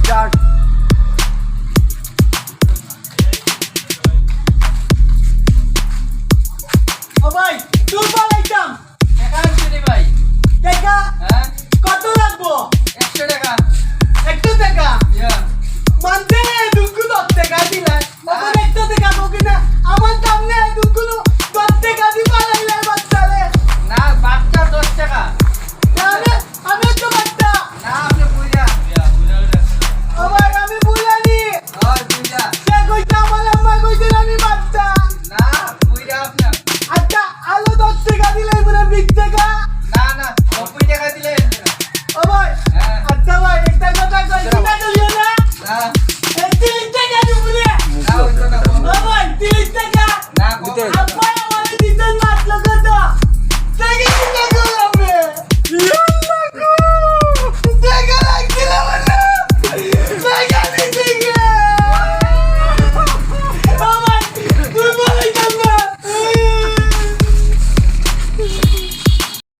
Start. ও ভাই তুই বলাইতাম টাকা আনছি রে ভাই। টাকা হ্যাঁ কত লাগবো? 100 টাকা।